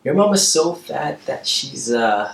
Your mom is so fat that she's Hey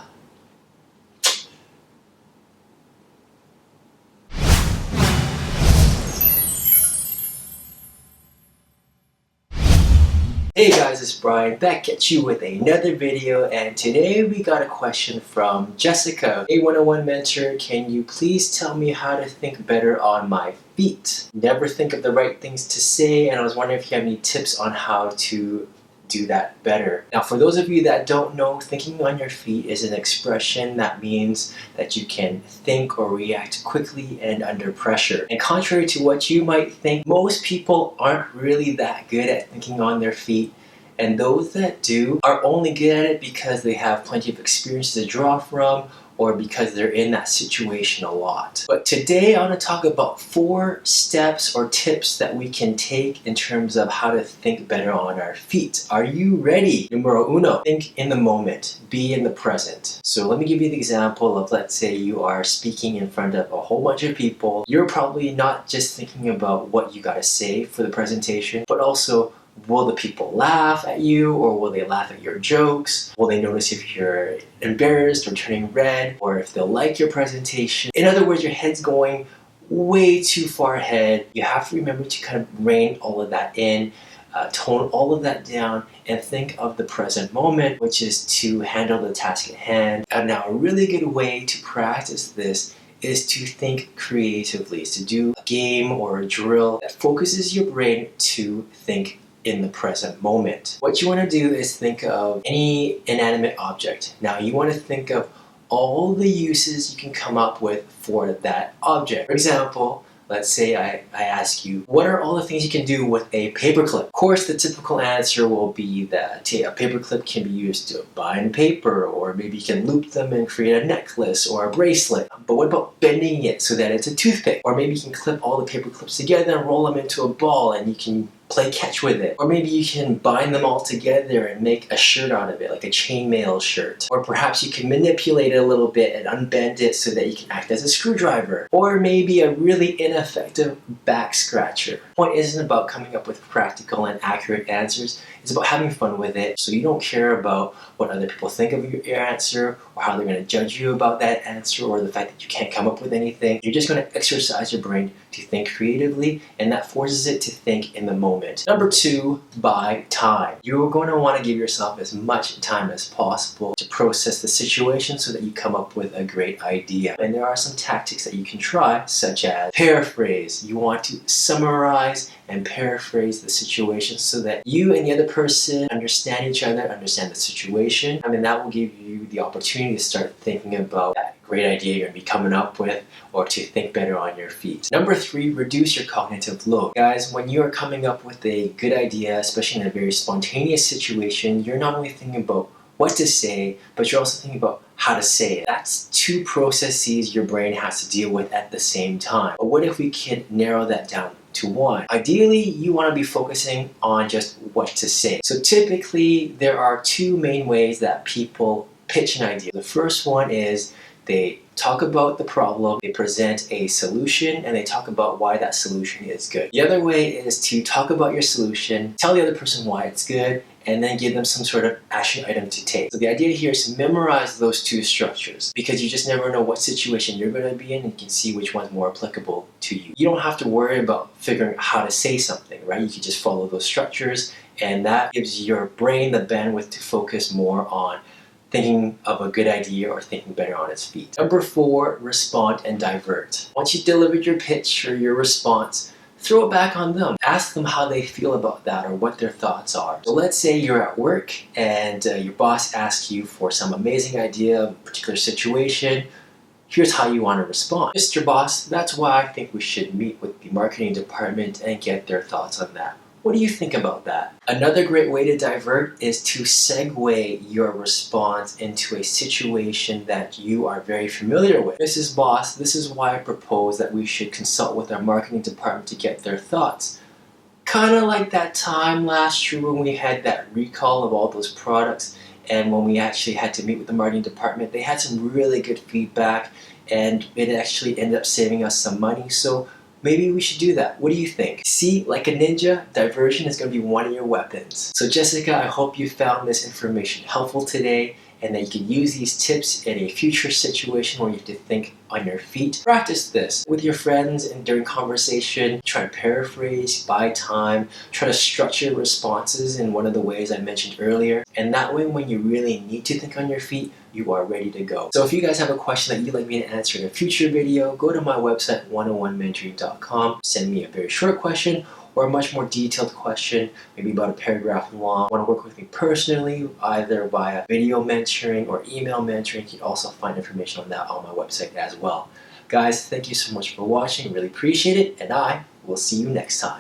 guys, it's Brian back at you with another video, and today we got a question from Jessica. Hey 101 mentor, can you please tell me how to think better on my feet? Never think of the right things to say, and I was wondering if you have any tips on how to do that better. Now, for those of you that don't know, thinking on your feet is an expression that means that you can think or react quickly and under pressure. And contrary to what you might think, most people aren't really that good at thinking on their feet. And those that do are only good at it because they have plenty of experience to draw from, or because they're in that situation a lot. But today I want to talk about 4 steps or tips that we can take in terms of how to think better on our feet. Are you ready? Numero uno, think in the moment, be in the present. So let me give you the example of, let's say you are speaking in front of a whole bunch of people. You're probably not just thinking about what you gotta say for the presentation, but also, will the people laugh at you, or will they laugh at your jokes? Will they notice if you're embarrassed or turning red, or if they'll like your presentation? In other words, your head's going way too far ahead. You have to remember to kind of rein all of that in, tone all of that down, and think of the present moment, which is to handle the task at hand. And now, a really good way to practice this is to think creatively, is to do a game or a drill that focuses your brain to think in the present moment. What you want to do is think of any inanimate object. Now you want to think of all the uses you can come up with for that object. For example, let's say I ask you, what are all the things you can do with a paperclip? Of course, the typical answer will be that a paperclip can be used to bind paper, or maybe you can loop them and create a necklace or a bracelet. But what about bending it so that it's a toothpick? Or maybe you can clip all the paper clips together and roll them into a ball, and you can play catch with it. Or maybe you can bind them all together and make a shirt out of it, like a chainmail shirt. Or perhaps you can manipulate it a little bit and unbend it so that you can act as a screwdriver. Or maybe a really ineffective back scratcher. The point isn't about coming up with practical and accurate answers. It's about having fun with it, so you don't care about what other people think of your answer, or how they're going to judge you about that answer, or the fact that you can't come up with anything. You're just going to exercise your brain to think creatively, and that forces it to think in the moment. Number 2, buy time. You're going to want to give yourself as much time as possible to process the situation so that you come up with a great idea. And there are some tactics that you can try, such as paraphrase. You want to summarize and paraphrase the situation so that you and the other person understand each other, understand the situation. I mean, that will give you the opportunity to start thinking about that great idea you're going to be coming up with, or to think better on your feet. Number 3, reduce your cognitive load. Guys, when you are coming up with a good idea, especially in a very spontaneous situation, you're not only thinking about what to say, but you're also thinking about how to say it. That's 2 processes your brain has to deal with at the same time. But what if we could narrow that down to 1? Ideally, you want to be focusing on just what to say. So typically, there are 2 main ways that people pitch an idea. The first one is they talk about the problem, they present a solution, and they talk about why that solution is good. The other way is to talk about your solution, tell the other person why it's good, and then give them some sort of action item to take. So the idea here is to memorize those 2 structures, because you just never know what situation you're going to be in, and you can see which one's more applicable to you. You don't have to worry about figuring out how to say something, right? You can just follow those structures, and that gives your brain the bandwidth to focus more on thinking of a good idea or thinking better on its feet. Number 4, respond and divert. Once you've delivered your pitch or your response, throw it back on them. Ask them how they feel about that, or what their thoughts are. So let's say you're at work and your boss asks you for some amazing idea of a particular situation. Here's how you want to respond. Mr. Boss, that's why I think we should meet with the marketing department and get their thoughts on that. What do you think about that? Another great way to divert is to segue your response into a situation that you are very familiar with. Mrs. Boss, this is why I propose that we should consult with our marketing department to get their thoughts. Kind of like that time last year when we had that recall of all those products, and when we actually had to meet with the marketing department, they had some really good feedback, and it actually ended up saving us some money. So Maybe we should do that. What do you think? See, like a ninja, diversion is going to be one of your weapons. So Jessica, I hope you found this information helpful today and that you can use these tips in a future situation where you have to think on your feet. Practice this with your friends and during conversation. Try to paraphrase, buy time, try to structure responses in one of the ways I mentioned earlier. And that way, when you really need to think on your feet, you are ready to go. So if you guys have a question that you'd like me to answer in a future video, go to my website, 101mentoring.com, send me a very short question or a much more detailed question, maybe about a paragraph long. Want to work with me personally, either via video mentoring or email mentoring. You can also find information on that on my website as well. Guys, thank you so much for watching. Really appreciate it, and I will see you next time.